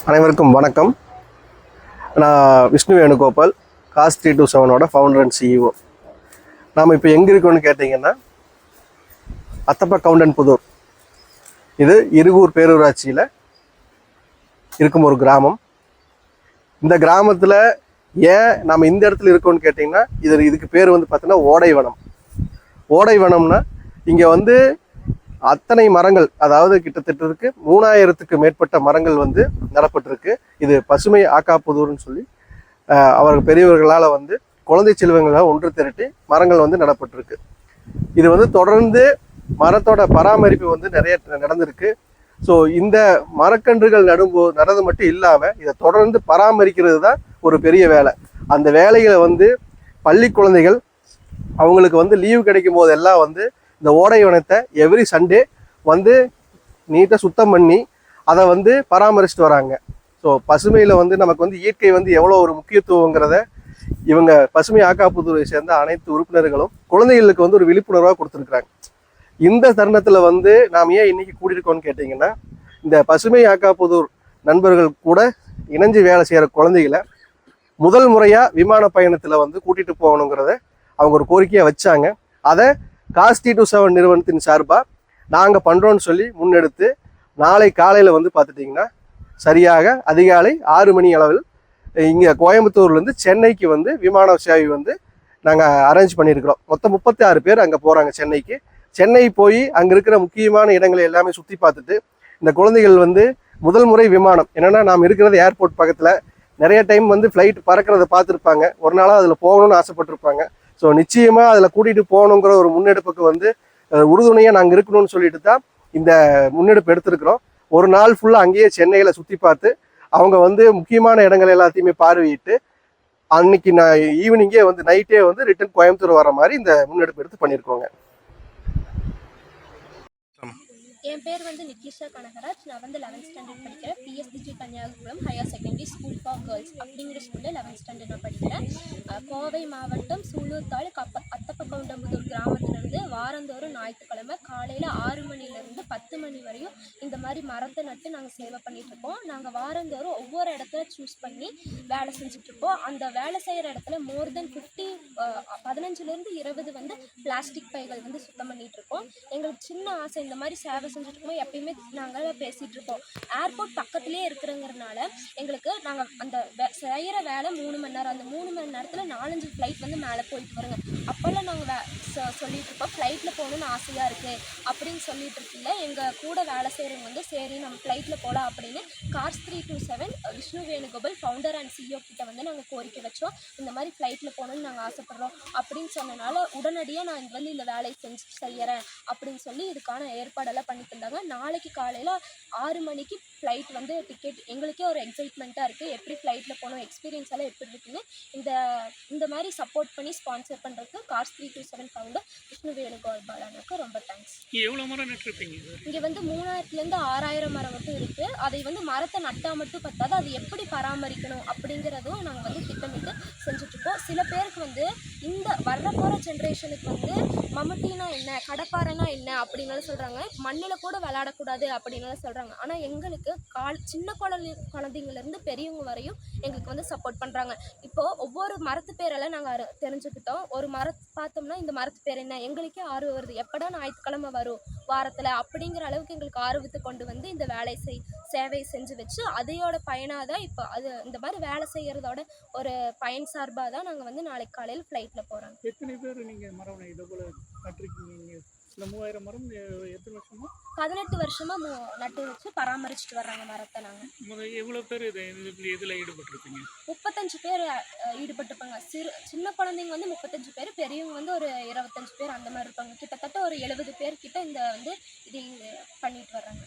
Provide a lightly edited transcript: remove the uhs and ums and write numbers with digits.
அனைவருக்கும் வணக்கம். நான் விஷ்ணு வேணுகோபால், காஸ் 327ஓட ஃபவுண்டர் அண்ட் சிஇஓ. நாம் இப்போ எங்கே இருக்கோன்னு கேட்டிங்கன்னா, அத்தப்ப கவுண்டன் புதூர், இது இருகூர் பேரூராட்சியில் இருக்கும் ஒரு கிராமம். இந்த கிராமத்தில் ஏன் நாம் இந்த இடத்துல இருக்கோன்னு கேட்டிங்கன்னா, இதுக்கு பேர் வந்து பார்த்தீங்கன்னா ஓடைவனம். ஓடைவனம்னா இங்கே வந்து அத்தனை மரங்கள், அதாவது கிட்டத்தட்ட 3000க்கு மேற்பட்ட மரங்கள் வந்து நடப்பட்டிருக்கு. இது பசுமை ஆக்காப்புதூர்னு சொல்லி அவர்கள் பெரியவர்களால் வந்து குழந்தை செல்வங்களால் ஒன்று திரட்டி மரங்கள் வந்து நடப்பட்டிருக்கு. இது வந்து தொடர்ந்து மரத்தோட பராமரிப்பு வந்து நிறைய நடந்திருக்கு. ஸோ இந்த மரக்கன்றுகள் நடந்து மட்டும் இல்லாமல் இதை தொடர்ந்து பராமரிக்கிறது தான் ஒரு பெரிய வேலை. அந்த வேலைகளை வந்து பள்ளி குழந்தைகள் அவங்களுக்கு வந்து லீவு கிடைக்கும் போதெல்லாம் வந்து இந்த ஓடைவனத்தை எவ்ரி சண்டே வந்து நீட்டாக சுத்தம் பண்ணி அதை வந்து பராமரிச்சுட்டு வராங்க. ஸோ பசுமையில் வந்து நமக்கு வந்து இயற்கை வந்து எவ்வளோ ஒரு முக்கியத்துவங்கிறத இவங்க பசுமை ஆக்காப்புத்துறை சேர்ந்த அனைத்து உறுப்பினர்களும் குழந்தைகளுக்கு வந்து ஒரு விழிப்புணர்வாக கொடுத்துருக்குறாங்க. இந்த தருணத்தில் வந்து நாம் ஏன் இன்னைக்கு கூட்டியிருக்கோம்னு கேட்டிங்கன்னா, இந்த பசுமை ஆக்காப்புதூர் நண்பர்கள் கூட இணைஞ்சு வேலை செய்கிற குழந்தைகளை முதல் முறையாக விமான பயணத்தில் வந்து கூட்டிகிட்டு போகணுங்கிறத அவங்க ஒரு கோரிக்கையாக வச்சாங்க. அதை காஸ் 327 நிறுவனத்தின் சார்பாக நாங்கள் பண்ணுறோன்னு சொல்லி முன்னெடுத்து நாளை காலையில் வந்து பார்த்துட்டிங்கன்னா சரியாக அதிகாலை 6 மணி அளவில் இங்கே கோயம்புத்தூர்லேருந்து சென்னைக்கு வந்து விமான சேவை வந்து நாங்கள் அரேஞ்ச் பண்ணியிருக்கிறோம். மொத்தம் 36 பேர் அங்கே போகிறாங்க சென்னைக்கு. சென்னை போய் அங்கே இருக்கிற முக்கியமான இடங்களை எல்லாமே சுற்றி பார்த்துட்டு இந்த குழந்தைகள் வந்து முதல் முறை விமானம், என்னென்னா நாம் இருக்கிறது ஏர்போர்ட் பக்கத்தில், நிறைய டைம் வந்து ஃப்ளைட் பறக்கிறத பார்த்துருப்பாங்க, ஒரு நாளாக அதில் போகணும்னு ஆசைப்பட்டிருப்பாங்க. ஸோ நிச்சயமாக அதில் கூட்டிகிட்டு போகணுங்கிற ஒரு முன்னெடுப்புக்கு வந்து உறுதுணையாக நாங்கள் இருக்கணும்னு சொல்லிட்டு தான் இந்த முன்னெடுப்பு எடுத்திருக்கிறோம். ஒரு நாள் ஃபுல்லாக அங்கேயே சென்னையில் சுற்றி பார்த்து அவங்க வந்து முக்கியமான இடங்கள் எல்லாத்தையுமே பார்வையிட்டு அன்னைக்கு நான் ஈவினிங்கே வந்து நைட்டே வந்து ரிட்டர்ன் கோயம்புத்தூர் வர மாதிரி இந்த முன்னெடுப்பு எடுத்து பண்ணியிருக்கோங்க. என் பேர் வந்து நிக்கிஷா கனகராஜ். நான் வந்து 11th ஸ்டாண்டர்ட் படிக்கிறேன். PSTG Kanyakumari higher secondary school for girls அப்படிங்கிற ஸ்கூலில் 11th ஸ்டாண்டர்ட் நான் படிக்கிறேன். கோவை மாவட்டம் சூலூர் தாலுக்கு அத்தப்ப கவுண்டம்புதூர் கிராமத்திலேருந்து வாரந்தோறும் ஞாயிற்றுக்கிழமை காலையில் 6 மணிலேருந்து 10 மணி வரையும் இந்த மாதிரி மரத்தை நட்டு நாங்கள் சேவை பண்ணிகிட்ருக்கோம். நாங்கள் வாரந்தோறும் ஒவ்வொரு இடத்துல சூஸ் பண்ணி வேலை செஞ்சிட்ருக்கோம். அந்த வேலை செய்கிற இடத்துல மோர் தென் 15லேருந்து 20 வந்து பிளாஸ்டிக் பைகள் வந்து சுத்தம் பண்ணிகிட்ருக்கோம். எங்களுக்கு சின்ன ஆசை, இந்த மாதிரி சேவை செஞ்சுட்டு எப்பயுமே நாங்கள் பேசிகிட்டு இருக்கோம். ஏர்போர்ட் பக்கத்துலேயே இருக்கிறங்கிறதுனால எங்களுக்கு நாங்கள் அந்த செய்கிற வேலை 3 மணி நேரம், அந்த 3 மணி நேரத்தில் 4-5 ஃப்ளைட் வந்து மேலே போயிட்டு வருங்க. அப்போல்லாம் நாங்கள் சொல்லிட்டு இருக்கோம் ஃப்ளைட்டில் போகணுன்னு ஆசையாக இருக்குது அப்படின்னு சொல்லிட்டு இருக்கீங்க. எங்கள் கூட வேலை செய்கிறவங்க வந்து சரி நம்ம ஃப்ளைட்டில் போகலாம் அப்படின்னு cause 327 Vishnu Venugopal founder and CEO கிட்ட வந்து நாங்கள் கோரிக்கை வச்சோம். இந்த மாதிரி ஃப்ளைட்டில் போகணுன்னு நாங்கள் ஆசைப்பட்றோம் அப்படின்னு சொன்னனால உடனடியாக நான் இந்த இந்த வேலையை செய்கிறேன் அப்படின்னு சொல்லி இதுக்கான ஏற்பாடெல்லாம் பண்ணி தந்தாங்க. நாளைக்கு காலையில் 6 மணிக்கு ஃப்ளைட் வந்து டிக்கெட். எங்களுக்கே ஒரு எக்ஸைட்மெண்ட்டாக இருக்குது, எப்படி ஃப்ளைட்டில் போகணும், எக்ஸ்பீரியன்ஸ் எல்லாம் எப்படி இருக்குன்னு. இந்த மாதிரி சப்போர்ட் பண்ணி ஸ்பான்சர் பண்ணுறதுக்கு காஸ் 327 ஃபவுண்டர் விஷ்ணு வேணுகோபாலனுக்கு ரொம்ப தேங்க்ஸ். எவ்வளோ மரம் நட்டுருப்பீங்க? இங்கே வந்து 3000லேருந்து 6000 மரம் மட்டும் இருக்குது. அதை வந்து மரத்தை நட்டால் மட்டும் பத்தாது, அது எப்படி பராமரிக்கணும் அப்படிங்கிறதும் நாங்கள் வந்து திட்டமிட்டு செஞ்சுட்ருக்கோம். சில பேருக்கு வந்து இந்த வரப்போகிற ஜென்ரேஷனுக்கு வந்து மம்முட்டினா என்ன, கடப்பாறைனா என்ன அப்படின்னு சொல்கிறாங்க. மண்ணில் கூட விளையாடக்கூடாது அப்படின்னு சொல்கிறாங்க. ஆனால் எங்களுக்கு சின்ன குழந்தைங்கலேருந்து பெரியவங்க வரையும் எங்களுக்கு வந்து சப்போர்ட் பண்ணுறாங்க. இப்போது ஒவ்வொரு மரத்து பேரெல்லாம் நாங்கள் தெரிஞ்சுக்கிட்டோம். ஒரு மரத்தை பார்த்தோம்னா இந்த மரத்து பேர் என்ன, எங்களுக்கே ஆர்வம் வருது, எப்படா ஞாயிற்றுக்கிழமை வரும் வாரத்தில் அப்படிங்கிற அளவுக்கு எங்களுக்கு ஆர்வத்தை கொண்டு வந்து இந்த வேலை சேவை செஞ்சு வச்சு அதையோட பயனாக தான் இப்போ அது இந்த மாதிரி வேலை செய்கிறதோட ஒரு பயன் சார்பாக தான் நாங்கள் வந்து நாளைக்கு காலையில் ஃப்ளைட்டில் போகிறோம். எத்தனை பேர் நீங்கள் மரம் இதை போல் நட்டுருக்கீங்க? இந்த 3000 மரம் எத்தனை வருஷமா? 18 வருஷமாக நட்டு வச்சு பராமரிச்சுட்டு வர்றாங்க மரத்தை. நாங்கள் எவ்வளோ பேர் இதில் ஈடுபட்டிருப்பீங்க? 35 பேர் ஈடுபட்டுருப்பாங்க. சின்ன குழந்தைங்க வந்து 35 பேர், பெரியவங்க வந்து ஒரு 25 பேர் அந்த மாதிரி இருப்பாங்க. கிட்டத்தட்ட ஒரு 70 பேர் கிட்ட இது பண்ணிட்டு வர்றாங்க.